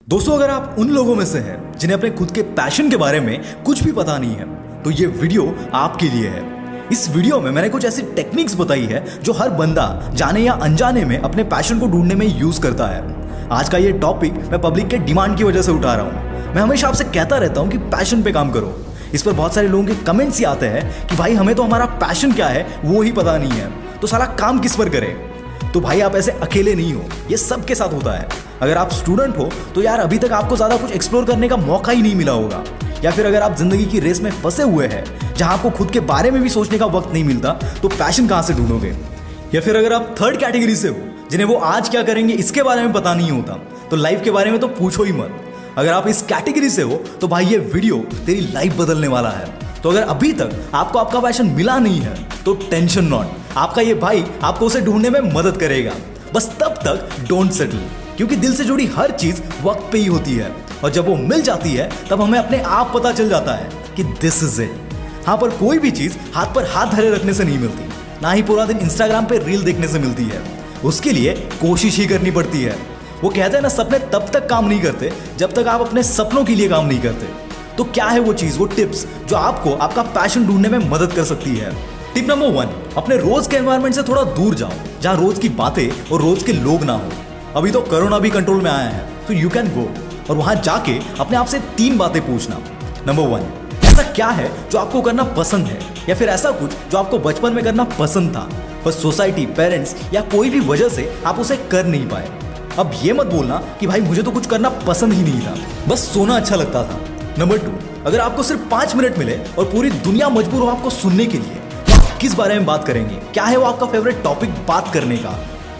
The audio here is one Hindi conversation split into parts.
दोस्तों, अगर आप उन लोगों में से हैं जिन्हें अपने खुद के पैशन के बारे में कुछ भी पता नहीं है तो ये वीडियो आपके लिए है। इस वीडियो में मैंने कुछ ऐसी टेक्निक्स बताई है जो हर बंदा जाने या अनजाने में अपने पैशन को ढूंढने में यूज करता है। आज का ये टॉपिक मैं पब्लिक के डिमांड की वजह से उठा रहा हूँ। मैं हमेशा आपसे कहता रहता हूँ कि पैशन पे काम करो। इस पर बहुत सारे लोगों के कमेंट्स ही आते हैं कि भाई हमें तो हमारा पैशन क्या है वो ही पता नहीं है, तो साला काम किस पर करें। तो भाई आप ऐसे अकेले नहीं हो, ये सबके साथ होता है। अगर आप स्टूडेंट हो तो यार अभी तक आपको ज़्यादा कुछ एक्सप्लोर करने का मौका ही नहीं मिला होगा, या फिर अगर आप जिंदगी की रेस में फंसे हुए हैं जहां आपको खुद के बारे में भी सोचने का वक्त नहीं मिलता तो पैशन कहां से ढूंढोगे। या फिर अगर आप थर्ड कैटेगरी से हो जिन्हें वो आज क्या करेंगे इसके बारे में पता नहीं होता तो लाइफ के बारे में तो पूछो ही मत। अगर आप इस कैटेगरी से हो तो भाई ये वीडियो तेरी लाइफ बदलने वाला है। तो अगर अभी तक आपको आपका पैशन मिला नहीं है तो टेंशन नॉट, आपका ये भाई आपको उसे ढूंढने में मदद करेगा। बस तब तक डोंट सेटल, क्योंकि दिल से जुड़ी हर चीज वक्त पे ही होती है और जब वो मिल जाती है तब हमें अपने आप पता चल जाता है कि दिस इज इट। हाँ, पर कोई भी चीज हाथ पर हाथ धरे रखने से नहीं मिलती, ना ही पूरा दिन इंस्टाग्राम पे रील देखने से मिलती है। उसके लिए कोशिश ही करनी पड़ती है। वो कहते हैं ना, सपने तब तक काम नहीं करते जब तक आप अपने सपनों के लिए काम नहीं करते। तो क्या है वो चीज, वो टिप्स जो आपको आपका पैशन ढूंढने में मदद कर सकती है। टिप नंबर 1, अपने रोज के एनवायरनमेंट से थोड़ा दूर जाओ जहां रोज की बातें और रोज के लोग ना हो। अभी तो कोरोना भी कंट्रोल में आया है तो यू कैन गो और वहां जाके अपने आप से 3 बातें पूछना। नंबर 1, ऐसा क्या है जो आपको करना पसंद है, या फिर ऐसा कुछ जो आपको बचपन में करना पसंद था बस सोसाइटी, पेरेंट्स या कोई भी वजह से आप उसे कर नहीं पाए। अब ये मत बोलना कि भाई मुझे तो कुछ करना पसंद ही नहीं था, बस सोना अच्छा लगता था। नंबर 2, अगर आपको सिर्फ 5 मिनट मिले और पूरी दुनिया मजबूर हो आपको सुनने के लिए, तो आप किस बारे में बात करेंगे? क्या है वो आपका फेवरेट टॉपिक बात करने का?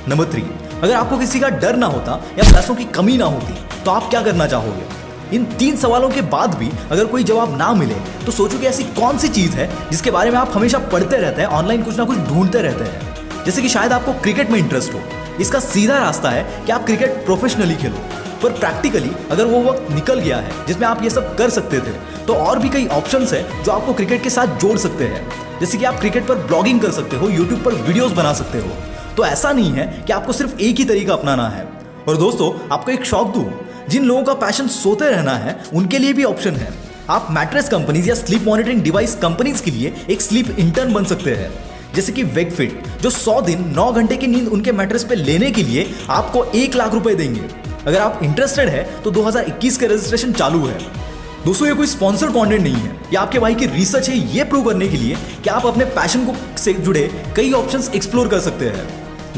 नंबर 3, अगर आपको किसी का डर ना होता या पैसों की कमी ना होती तो आप क्या करना चाहोगे? इन 3 सवालों के बाद भी अगर कोई जवाब ना मिले तो सोचो कि ऐसी कौन सी चीज है जिसके बारे में आप हमेशा पढ़ते रहते हैं, ऑनलाइन कुछ ना कुछ ढूंढते रहते हैं। जैसे कि शायद आपको क्रिकेट में इंटरेस्ट हो। इसका सीधा रास्ता है कि आप क्रिकेट प्रोफेशनली खेलो, पर प्रैक्टिकली अगर वो वक्त निकल गया है जिसमें आप ये सब कर सकते थे तो और भी कई ऑप्शंस है जो आपको क्रिकेट के साथ जोड़ सकते हैं। जैसे कि आप क्रिकेट पर ब्लॉगिंग कर सकते हो, यूट्यूब पर वीडियोस बना सकते हो। तो ऐसा नहीं है कि आपको सिर्फ एक ही तरीका अपनाना है। और दोस्तों, आपको एक शौक दूं, जिन लोगों का पैशन सोते रहना है उनके लिए भी ऑप्शन है। आप मैट्रेस कंपनीज या स्लीप मॉनिटरिंग डिवाइस कंपनीज के लिए एक स्लीप इंटर्न बन सकते हैं। जैसे कि वेकफिट, जो 100 दिन 9 घंटे की नींद उनके मैट्रेस पे लेने के लिए आपको 1 लाख रुपए देंगे। अगर आप इंटरेस्टेड है तो 2021 के रजिस्ट्रेशन चालू है। दोस्तों, ये कोई स्पॉन्सर्ड कंटेंट नहीं है, ये आपके भाई की रिसर्च है ये प्रूव करने के लिए कि आप अपने पैशन को से जुड़े कई ऑप्शंस एक्सप्लोर कर सकते हैं।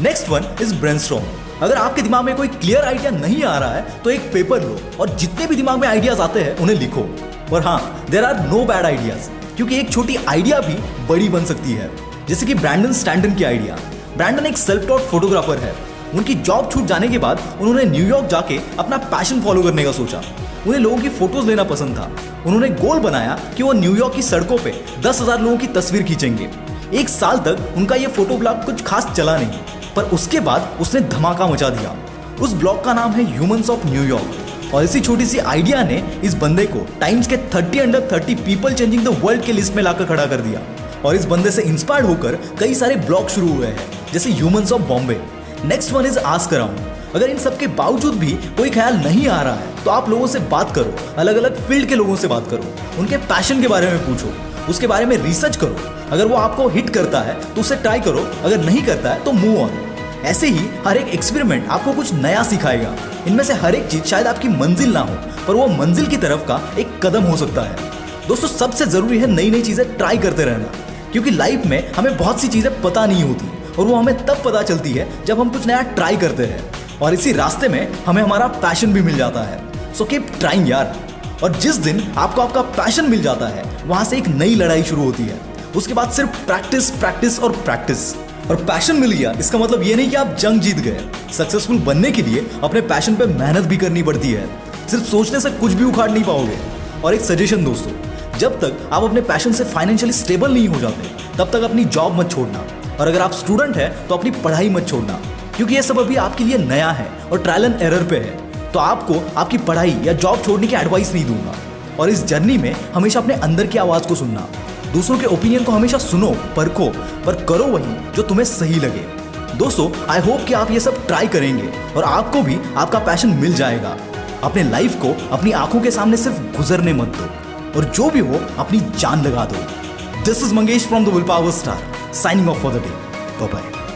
Next one is brainstorm. अगर आपके दिमाग में कोई क्लियर आइडिया नहीं आ रहा है तो एक पेपर लो और जितने भी दिमाग में आइडियाज आते हैं उन्हें लिखो। और हाँ, there are no bad ideas, क्योंकि एक छोटी आइडिया भी बड़ी बन सकती है। जैसे कि ब्रैंडन स्टैंटन की आइडिया। ब्रैंडन एक सेल्फ टॉट फोटोग्राफर है। उनकी जॉब छूट जाने के बाद उन्होंने न्यूयॉर्क जाके अपना पैशन फॉलो करने का सोचा। उन्हें लोगों की फोटोज लेना पसंद था। उन्होंने गोल बनाया कि वो न्यूयॉर्क की सड़कों पे 10,000 लोगों की तस्वीर खींचेंगे। 1 साल तक उनका ये फोटो ब्लॉग कुछ खास चला नहीं, पर उसके बाद उसने धमाका मचा दिया। उस ब्लॉग का नाम है ह्यूमंस ऑफ न्यूयॉर्क। और इसी छोटी सी आइडिया ने इस बंदे को टाइम्स के 30 under 30 people changing the world के लिस्ट में लाकर खड़ा कर दिया। और इस बंदे से इंस्पायर्ड होकर कई सारे ब्लॉग शुरू हुए हैं, जैसे humans of Bombay. Next one is ask around. अगर इन सब के बावजूद भी कोई ख्याल नहीं आ रहा है तो आप लोगों से बात करो, अलग अलग फील्ड के लोगों से बात करो, उनके पैशन के बारे में पूछो, उसके बारे में रिसर्च करो। अगर वो आपको हिट करता है तो उसे ट्राई करो, अगर नहीं करता है तो मूव ऑन। ऐसे ही हर एक एक्सपेरिमेंट आपको कुछ नया सिखाएगा। इनमें से हर एक चीज शायद आपकी मंजिल ना हो, पर वो मंजिल की तरफ का एक कदम हो सकता है। दोस्तों, सबसे जरूरी है नई नई चीजें ट्राई करते रहना, क्योंकि लाइफ में हमें बहुत सी चीजें पता नहीं होती और वो हमें तब पता चलती है जब हम कुछ नया ट्राई करते हैं। और इसी रास्ते में हमें हमारा पैशन भी मिल जाता है। सो कीप ट्राइंग यार। और जिस दिन आपको आपका पैशन मिल जाता है वहां से एक नई लड़ाई शुरू होती है। उसके बाद सिर्फ प्रैक्टिस प्रैक्टिस और प्रैक्टिस। और पैशन मिल गया इसका मतलब ये नहीं कि आप जंग जीत गए। सक्सेसफुल बनने के लिए अपने पैशन पे मेहनत भी करनी पड़ती है। सिर्फ सोचने से कुछ भी उखाड़ नहीं पाओगे। और एक सजेशन दोस्तों, जब तक आप अपने पैशन से फाइनेंशियली स्टेबल नहीं हो जाते तब तक अपनी जॉब मत छोड़ना। और अगर आप स्टूडेंट हैं तो अपनी पढ़ाई मत छोड़ना, क्योंकि ये सब अभी आपके लिए नया है और ट्रायल एंड एरर पे है। तो आपको आपकी पढ़ाई या जॉब छोड़ने की एडवाइस नहीं दूंगा। और इस जर्नी में हमेशा अपने अंदर की आवाज को सुनना। दूसरों के ओपिनियन को हमेशा सुनो, परखो, पर करो वही जो तुम्हें सही लगे। दोस्तों, आई होप कि आप ये सब ट्राई करेंगे और आपको भी आपका पैशन मिल जाएगा। अपने लाइफ को अपनी आंखों के सामने सिर्फ गुजरने मत दो, और जो भी हो अपनी जान लगा दो। This is Mangesh from the will power star, signing off for the day. Bye bye.